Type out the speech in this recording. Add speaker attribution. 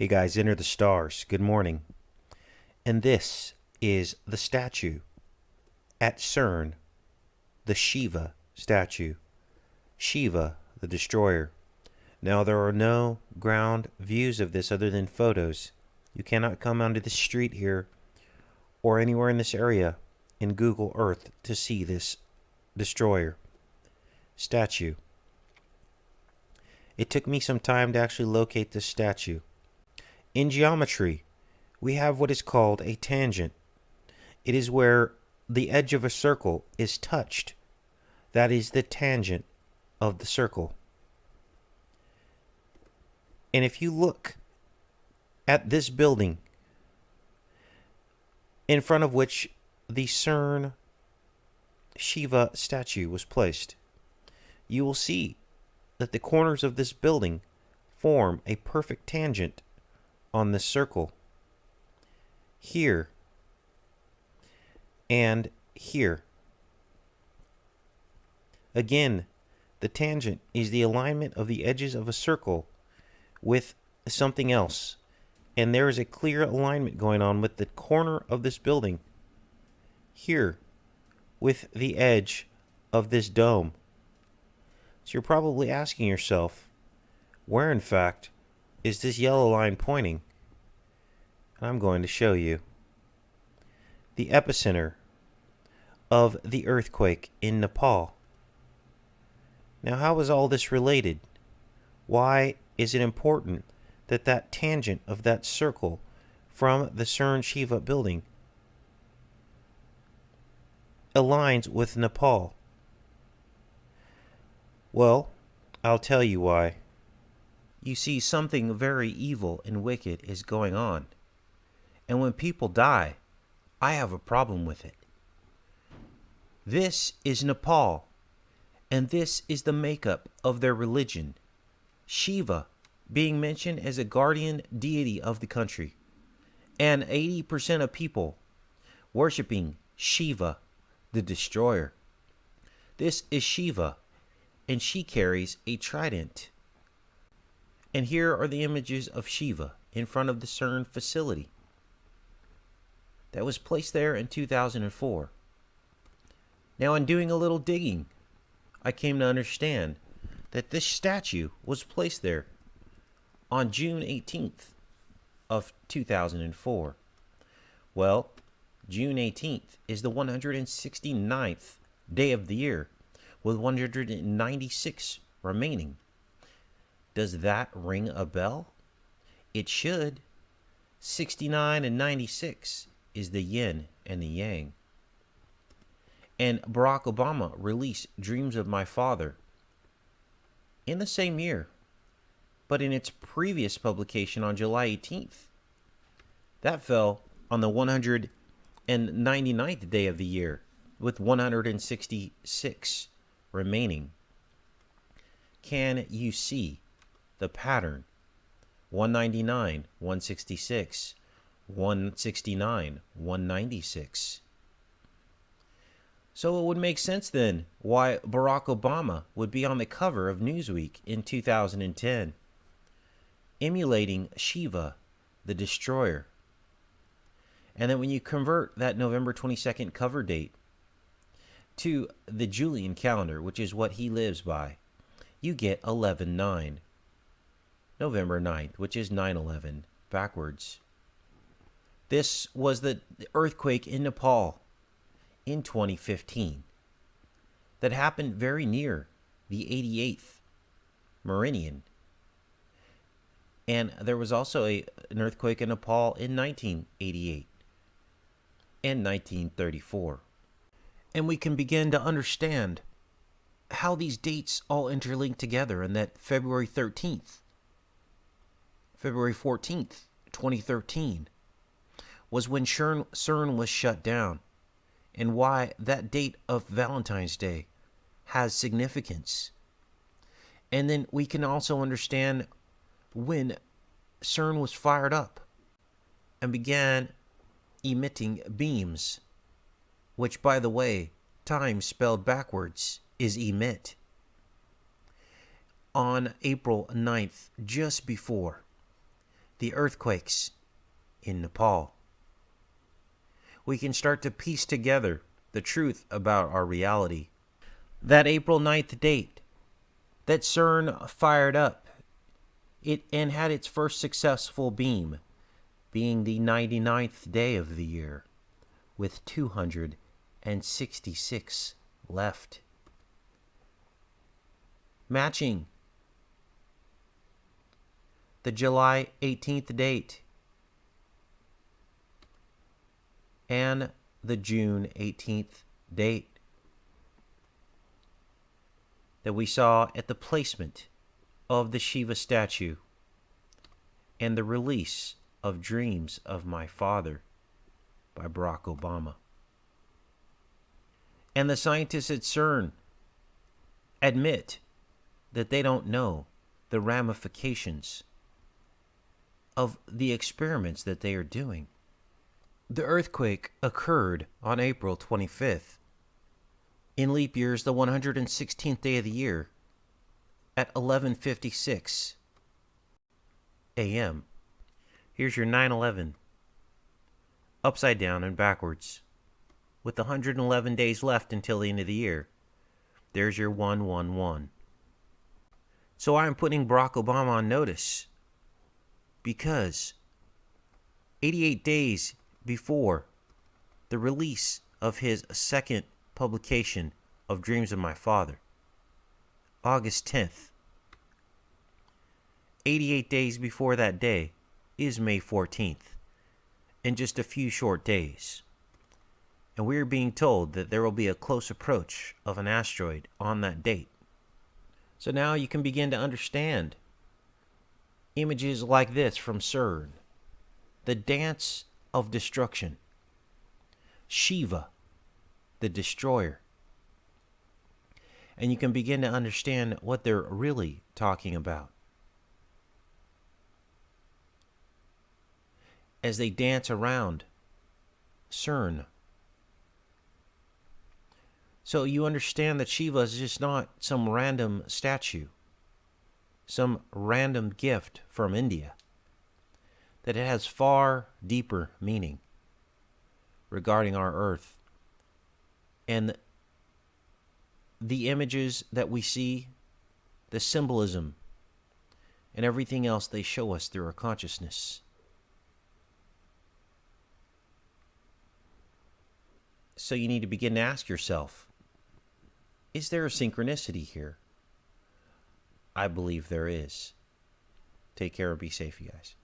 Speaker 1: Hey guys, enter the stars. Good morning. And this is the statue at Cern, the SHIVA statue. SHIVA, the destroyer. Now, there are no ground views of this other than photos. You cannot come onto the street here or anywhere in this area in Google Earth to see this destroyer statue. It took me some time to actually locate this statue. In geometry, we have what is called a tangent. It is where the edge of a circle is touched. That is the tangent of the circle. And if you look at this building in front of which the Cern Shiva statue was placed, you will see that the corners of this building form a perfect tangent on this circle. Here and here. Again, the tangent is the alignment of the edges of a circle with something else. And there is a clear alignment going on with the corner of this building here with the edge of this dome. So you're probably asking yourself, where in fact is this yellow line pointing? And I'm going to show you. The epicenter of the earthquake in Nepal. Now, how is all this related? Why is it important that that tangent of that circle from the Cern Shiva building aligns with Nepal? Well, I'll tell you why. You see, something very evil and wicked is going on. And when people die, I have a problem with it. This is Nepal, and this is the makeup of their religion. Shiva being mentioned as a guardian deity of the country, and 80% of people worshiping Shiva, the destroyer. This is Shiva, and she carries a trident. And here are the images of Shiva in front of the Cern facility that was placed there in 2004. Now, in doing a little digging, I came to understand that this statue was placed there on June 18th of 2004. Well, June 18th is the 169th day of the year, with 196 remaining. Does that ring a bell? It should. 69 and 96 is the yin and the yang. And Barack Obama released Dreams of My Father in the same year, but in its previous publication on July 18th. That fell on the 199th day of the year, with 166 remaining. Can you see the pattern? 199, 166, 169, 196. So it would make sense then why Barack Obama would be on the cover of Newsweek in 2010, emulating Shiva, the destroyer. And then when you convert that November 22nd cover date to the Julian calendar, which is what he lives by, you get 11/9. November 9th, which is 9/11, backwards. This was the earthquake in Nepal in 2015 that happened very near the 88th meridian. And there was also an earthquake in Nepal in 1988 and 1934. And we can begin to understand how these dates all interlink together, and that February 13th, February 14th, 2013 was when Cern was shut down, and why that date of Valentine's Day has significance. And then we can also understand when Cern was fired up and began emitting beams, which, by the way, time spelled backwards is emit. On April 9th, just before the earthquakes in Nepal. We can start to piece together the truth about our reality. That April 9th date that Cern fired up it and had its first successful beam, being the 99th day of the year, with 266 left. Matching the July 18th date and the June 18th date that we saw at the placement of the SHIVA statue and the release of Dreams of My Father by Barack Obama. And the scientists at Cern admit that they don't know the ramifications of the experiments that they are doing. The earthquake occurred on April 25th. In leap years, the 116th day of the year at 11:56 a.m. Here's your 9/11 upside down and backwards. With 111 days left until the end of the year, there's your 111. So I'm putting Barack Obama on notice because 88 days before the release of his second publication of Dreams of My Father, August 10th, 88 days before that day is May 14th, in just a few short days. And we're being told that there will be a close approach of an asteroid on that date. So now you can begin to understand images like this from Cern, the dance of destruction, Shiva, the destroyer. And you can begin to understand what they're really talking about as they dance around Cern. So you understand that Shiva is just not some random statue, some random gift from India, that it has far deeper meaning regarding our earth. And the images that we see, the symbolism, and everything else they show us through our consciousness. So you need to begin to ask yourself, is there a synchronicity here? I believe there is. Take care and be safe, you guys.